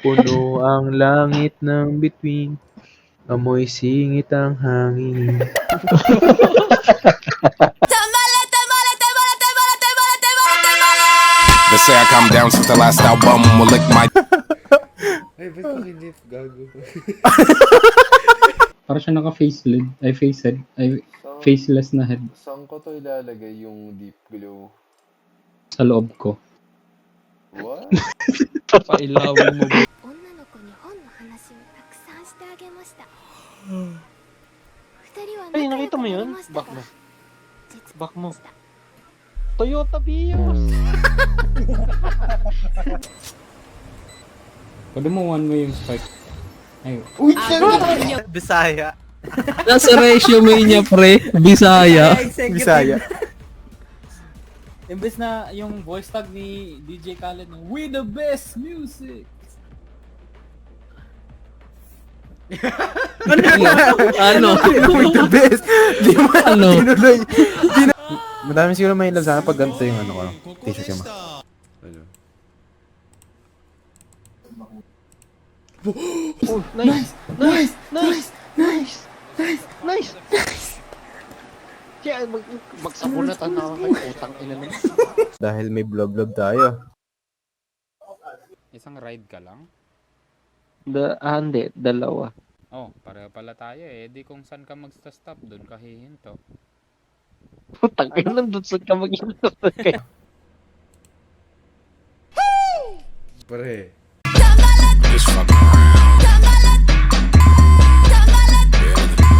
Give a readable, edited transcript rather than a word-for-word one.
Puno ang langit ng bituin, amoy singit ang hangin. They say I come down since the last album will lick my. Ay, ba't ko kinip? Gago. Para siya naka-faceless, ay face-head, ay faceless na head Saan ko to ilalagay yung deep glow? sa loob ko. What? Pailawin mo ba? 女の子に本の話をたくさんしてあげました二人は Ay, 仲良 nakita く mo なり yun? ました Back が mo. 実 Back mo. した Toyota Vios! Pwede mo one way yung spike. Ay, Bisaya. Nasa resume niya, pre. Bisaya. Bisaya. Imbes na yung voice tag ni DJ Khaled ng "We the best music." Ano? With the best! Di mo Ano? tinuloy. Madami siguro may sana pag ganito yung ano ko. T-shirt yung Ano? Oh, nice! Nice! Nice! Nice! Nice! Kaya magsabunatan na ako kay utang ina naman. Dahil may blob-blob tayo. Isang ride ka lang? Hindi. Dalawa. Oh, pareho pala tayo eh. Di kung saan ka magsta-stop, doon ka hihinto. Putang ina, nandun saan ka mag-inot kayo. Pre. This fucking